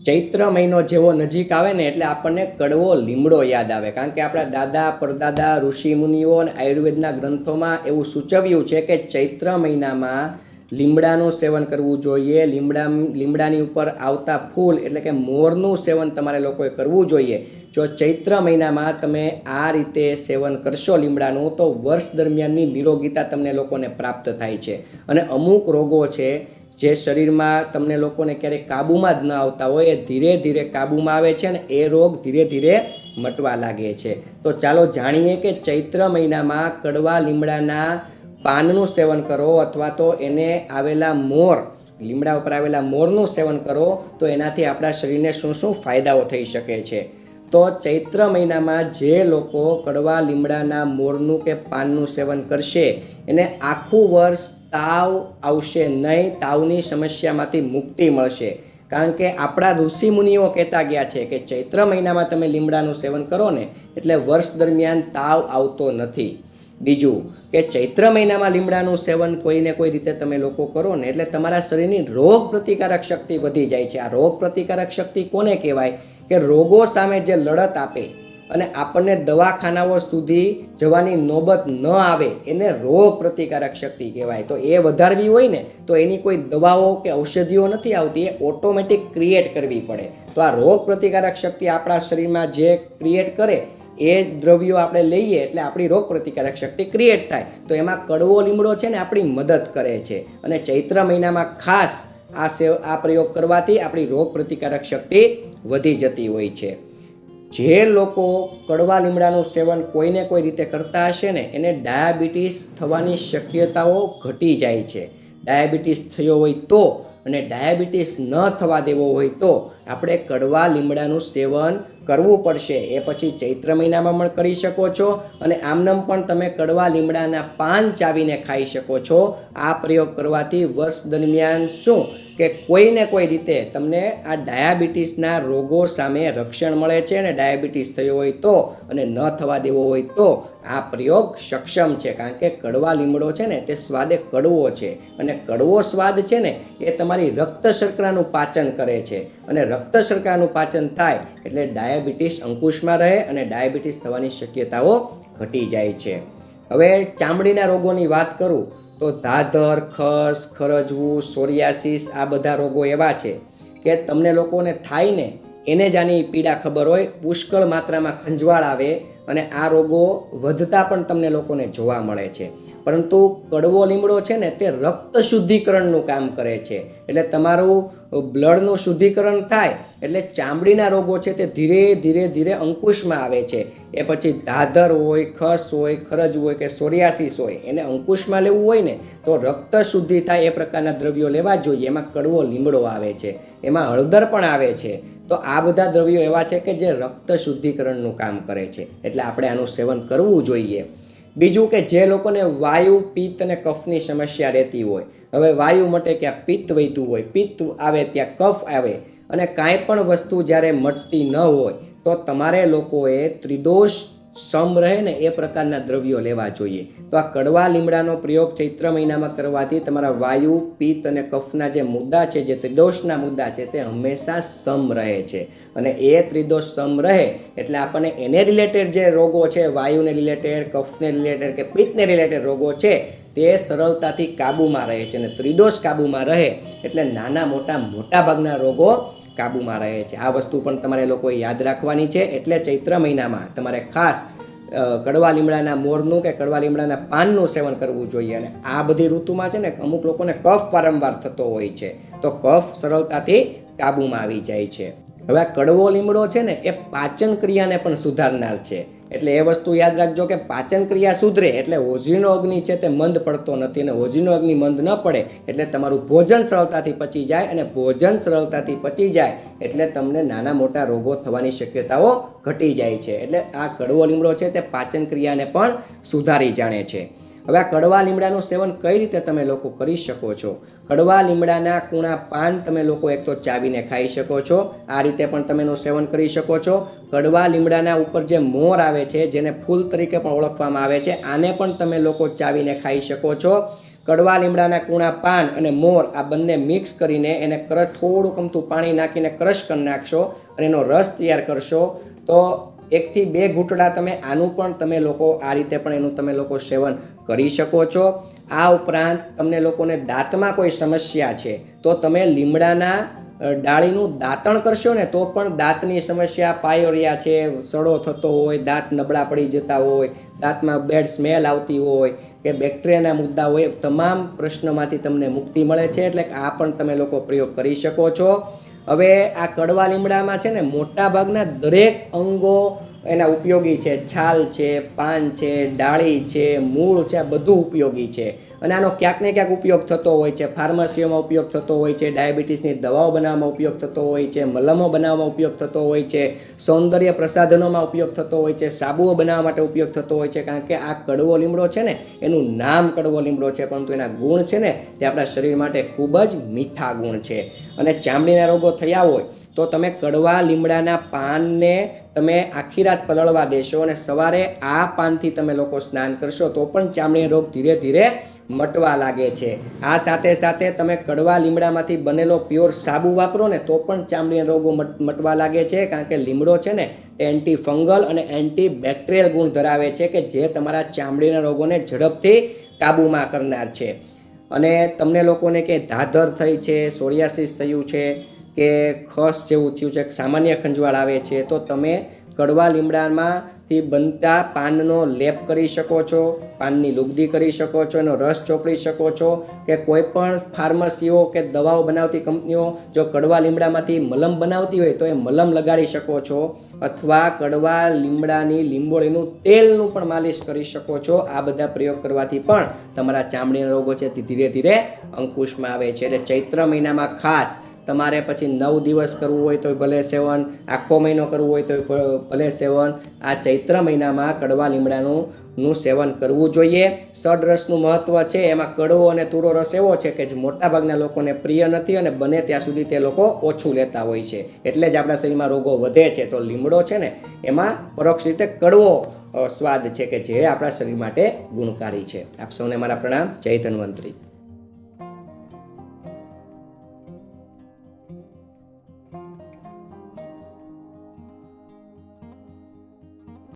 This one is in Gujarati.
ચૈત્ર મહિનો જેવો નજીક આવે ને એટલે આપણને કડવો લીમડો યાદ આવે, કારણ કે આપણા દાદા પરદાદા ઋષિ મુનિઓ અને આયુર્વેદના ગ્રંથોમાં એવું સૂચવ્યું છે કે ચૈત્ર મહિનામાં લીમડાનું સેવન કરવું જોઈએ. લીમડાની ઉપર આવતા ફૂલ એટલે કે મોરનું સેવન તમારે લોકોએ કરવું જોઈએ. જો ચૈત્ર મહિનામાં તમે આ રીતે સેવન કરશો લીમડાનું, તો વર્ષ દરમિયાનની નિરોગીતા તમને લોકોને પ્રાપ્ત થાય છે. અને અમુક રોગો છે જે શરીરમાં તમને લોકોને ક્યારેક કાબૂમાં જ ન આવતા હોય, એ ધીરે ધીરે કાબૂમાં આવે છે અને એ રોગ ધીરે ધીરે મટવા લાગે છે. તો ચાલો જાણીએ કે ચૈત્ર મહિનામાં કડવા લીમડાના પાનનું સેવન કરો અથવા તો એને આવેલા મોર, લીમડા ઉપર આવેલા મોરનું સેવન કરો તો એનાથી આપણા શરીરને શું શું ફાયદાઓ થઈ શકે છે. તો ચૈત્ર મહિનામાં જે લોકો કડવા લીમડાના મોરનું કે પાનનું સેવન કરશે એને આખું વર્ષ તાવ આવશે નહીં, તાવની સમસ્યામાંથી મુક્તિ મળશે. કારણ કે આપણા ઋષિ મુનિઓ કહેતા ગયા છે કે ચૈત્ર મહિનામાં તમે લીમડાનું સેવન કરો ને એટલે વર્ષ દરમિયાન તાવ આવતો નથી. બીજું કે ચૈત્ર મહિનામાં લીમડાનું સેવન કોઈને કોઈ રીતે તમે લોકો કરો ને એટલે તમારા શરીરની રોગ પ્રતિકારક શક્તિ વધી જાય છે. આ રોગ પ્રતિકારક શક્તિ કોને કહેવાય કે રોગો સામે જે લડત આપે અને આપણને દવાખાનાઓ સુધી જવાની નોબત ન આવે એને રોગ પ્રતિકારક શક્તિ કહેવાય. તો એ વધારવી હોય ને તો એની કોઈ દવાઓ કે ઔષધિઓ નથી આવતી, એ ઓટોમેટિક ક્રિએટ કરવી પડે. તો આ રોગ પ્રતિકારક શક્તિ આપણા શરીરમાં જે ક્રિએટ કરે એ દ્રવ્યો આપણે લઈએ એટલે આપણી રોગ પ્રતિકારક શક્તિ ક્રિએટ થાય. તો એમાં કડવો લીમડો છે ને આપણી મદદ કરે છે. અને ચૈત્ર મહિનામાં ખાસ આ પ્રયોગ કરવાથી આપણી રોગ પ્રતિકારક શક્તિ વધી જતી હોય છે. જે લોકો કડવા લીમડાનું સેવન કોઈને કોઈ રીતે કરતા હશે ને એને ડાયાબિટીસ થવાની શક્યતાઓ ઘટી જાય છે. ડાયાબિટીસ થયો હોય તો અને ડાયાબિટીસ ન થવા દેવો હોય તો આપણે કડવા લીમડાનું સેવન કરવું પડશે. એ પછી ચૈત્ર મહિનામાં પણ કરી શકો છો અને આમનામ પણ તમે કડવા લીમડાના પાન ચાવીને ખાઈ શકો છો. આ પ્રયોગ કરવાથી વર્ષ દરમિયાન શું કે કોઈને કોઈ રીતે તમને આ ડાયાબિટીસના રોગો સામે રક્ષણ મળે છે. અને ડાયાબિટીસ થયો હોય તો અને ન થવા દેવો હોય તો આ પ્રયોગ સક્ષમ છે. કારણ કે કડવા લીમડો છે ને તે સ્વાદે કડવો છે અને કડવો સ્વાદ છે ને એ તમારી રક્ત શર્કરાનું પાચન કરે છે. અને રક્ત શર્કરાનું પાચન થાય એટલે ડાયાબિટીસ અંકુશમાં રહે અને ડાયાબિટીસ થવાની શક્યતાઓ ઘટી જાય છે. હવે ચામડીના રોગોની વાત કરું તો ધાધર, ખસ, ખરજવું, સોરિયાસિસ આ બધા રોગો એવા છે કે તમને લોકોને થાય ને એને જ આની પીડા ખબર હોય. પુષ્કળ માત્રામાં ખંજવાળ આવે અને આ રોગો વધતા પણ તમને લોકોને જોવા મળે છે. પરંતુ કડવો લીમડો છે ને તે રક્ત શુદ્ધિકરણનું કામ કરે છે. એટલે તમારું બ્લડનું શુદ્ધિકરણ થાય એટલે ચામડીના રોગો છે તે ધીરે ધીરે ધીરે અંકુશમાં આવે છે. એ પછી ધાધર હોય, ખસ હોય, ખરજ હોય કે સોરિયાસિસ હોય એને અંકુશમાં લેવું હોય ને તો રક્ત શુદ્ધિ થાય એ પ્રકારના દ્રવ્યો લેવા જોઈએ. એમાં કડવો લીમડો આવે છે, એમાં હળદર પણ આવે છે. તો આ બધા દ્રવ્યો એવા છે કે જે રક્ત શુદ્ધિકરણનું કામ કરે છે. એટલે આપણે આનું સેવન કરવું જોઈએ. બીજું કે જે લોકોને વાયુ, પિત્ત અને કફની સમસ્યા રહેતી હોય, હવે વાયુ મટે ક્યાં પિત્ત વહેતું હોય, પિત્ત આવે ત્યાં કફ આવે અને કાંઈ પણ વસ્તુ જ્યારે મટતી ન હોય તો તમારે લોકોએ ત્રિદોષ સમ રહે ને એ પ્રકારના દ્રવ્યો લેવા જોઈએ. તો આ કડવા લીમડાનો પ્રયોગ ચૈત્ર મહિનામાં કરવાથી તમારા વાયુ, પિત્ત અને કફના જે મુદ્દા છે, જે ત્રિદોષના મુદ્દા છે તે હંમેશા સમ રહે છે. અને એ ત્રિદોષ સમ રહે એટલે આપણને એને રિલેટેડ જે રોગો છે, વાયુને રિલેટેડ, કફને રિલેટેડ કે પિત્તને રિલેટેડ રોગો છે તે સરળતાથી કાબૂમાં રહે છે. અને ત્રિદોષ કાબૂમાં રહે એટલે નાના મોટા ભાગના રોગો કાબૂમાં રહે છે. આ વસ્તુ પણ તમારે લોકોએ યાદ રાખવાની છે. એટલે ચૈત્ર મહિનામાં તમારે ખાસ કડવા લીમડાના મોરનું કે કડવા લીમડાના પાનનું સેવન કરવું જોઈએ. અને આ બધી ઋતુમાં છે ને અમુક લોકોને કફ વારંવાર થતો હોય છે તો કફ સરળતાથી કાબૂમાં આવી જાય છે. હવે આ કડવો લીમડો છે ને એ પાચન ક્રિયાને પણ સુધારનાર છે. એટલે એ વસ્તુ યાદ રાખજો કે પાચન ક્રિયા સુધરે એટલે હોજરીનો અગ્નિ છે તે મંદ પડતો નથી. અને હોજરીનો અગ્નિ મંદ ન પડે એટલે તમારું ભોજન સરળતાથી પચી જાય અને ભોજન સરળતાથી પચી જાય એટલે તમને નાના મોટા રોગો થવાની શક્યતાઓ ઘટી જાય છે. એટલે આ કડવો લીમડો છે તે પાચન ક્રિયાને પણ સુધારી જાણે છે. હવે આ કડવા લીમડાનું સેવન કઈ રીતે તમે લોકો કરી શકો છો? કડવા લીમડાના કૂણા પાન તમે લોકો એક તો ચાવીને ખાઈ શકો છો. આ રીતે પણ તમે એનું સેવન કરી શકો છો. કડવા લીમડાના ઉપર જે મોર આવે છે જેને ફૂલ તરીકે પણ ઓળખવામાં આવે છે આને પણ તમે લોકો ચાવીને ખાઈ શકો છો. કડવા લીમડાના કૂણા પાન અને મોર આ બંને મિક્સ કરીને એને થોડુંક અમથું પાણી નાખીને ક્રશ કરી નાખશો અને એનો રસ તૈયાર કરશો તો 1 થી 2 ઘૂંટડા તમે આનું પણ તમે લોકો આ રીતે પણ એનું તમે લોકો સેવન કરી શકો છો. આ ઉપરાંત તમને લોકોને દાંતમાં કોઈ સમસ્યા છે તો તમે લીમડાના ડાળીનું દાંતણ કરશો ને તો પણ દાંતની સમસ્યા, પાયોરિયા છે, સડો થતો હોય, દાંત નબળા પડી જતા હોય, દાંતમાં બેડ સ્મેલ આવતી હોય કે બેક્ટેરિયાના મુદ્દા હોય, તમામ પ્રશ્નોમાંથી તમને મુક્તિ મળે છે. એટલે આ પણ તમે લોકો પ્રયોગ કરી શકો છો. હવે આ કડવા લીમડામાં છે ને મોટા ભાગના દરેક અંગો એના ઉપયોગી છે. છાલ છે, પાન છે, ડાળી છે, મૂળ છે, આ બધું ઉપયોગી છે. અને આનો ક્યાંક ને ક્યાંક ઉપયોગ થતો હોય છે. ફાર્મસીઓમાં ઉપયોગ થતો હોય છે, ડાયાબિટીસની દવાઓ બનાવવામાં ઉપયોગ થતો હોય છે, મલમો બનાવવામાં ઉપયોગ થતો હોય છે, સૌંદર્ય પ્રસાધનોમાં ઉપયોગ થતો હોય છે, સાબુઓ બનાવવા માટે ઉપયોગ થતો હોય છે. કારણ કે આ કડવો લીમડો છે ને એનું નામ કડવો લીમડો છે, પરંતુ એના ગુણ છે ને તે આપણા શરીર માટે ખૂબ જ મીઠા ગુણ છે. અને ચામડીના રોગો થયા હોય તો તમે કડવા લીમડાના પાનને તમે આખી રાત પલળવા દેશો અને સવારે આ પાનથી તમે લોકો સ્નાન કરશો તો પણ ચામડીના રોગ ધીરે ધીરે મટવા લાગે છે. આ સાથે સાથે તમે કડવા લીમડામાંથી બનેલો પ્યોર સાબુ વાપરો ને તો પણ ચામડીના રોગો મટવા લાગે છે. કારણ કે લીમડો છે ને એન્ટી ફંગલ અને એન્ટી બેક્ટેરિયલ ગુણ ધરાવે છે કે જે તમારા ચામડીના રોગોને ઝડપથી કાબૂમાં કરનાર છે. અને તમને લોકોને કે ધાધર થઈ છે, સોરિયાસિસ થયું છે કે ખસ જેવું થયું છે, સામાન્ય ખંજવાળ આવે છે તો તમે કડવા લીમડામાંથી બનતા પાનનો લેપ કરી શકો છો, પાનની લુગદી કરી શકો છો, એનો રસ ચોપડી શકો છો. કે કોઈ પણ ફાર્મસીઓ કે દવાઓ બનાવતી કંપનીઓ જો કડવા લીમડામાંથી મલમ બનાવતી હોય તો એ મલમ લગાડી શકો છો. અથવા કડવા લીમડાની લીંબોળીનું તેલનું પણ માલિશ કરી શકો છો. આ બધા પ્રયોગ કરવાથી પણ તમારા ચામડીના રોગો છે તે ધીરે ધીરે અંકુશમાં આવે છે. એટલે ચૈત્ર મહિનામાં ખાસ તમારે પછી 9 દિવસ કરવું હોય તો ભલે સેવન, આખો મહિનો કરવું હોય તો ભલે સેવન, આ ચૈત્ર મહિનામાં કડવા લીમડાનું સેવન કરવું જોઈએ. ષડરસનું મહત્વ છે એમાં કડવો અને તુરો રસ એવો છે કે જે મોટાભાગના લોકોને પ્રિય નથી અને બને ત્યાં સુધી તે લોકો ઓછું લેતા હોય છે. એટલે જ આપણા શરીરમાં રોગો વધે છે. તો લીમડો છે ને એમાં પરોક્ષ રીતે કડવો સ્વાદ છે કે જે આપણા શરીર માટે ગુણકારી છે. આપ સૌને મારા પ્રણામ. જય ધન્વંતરી.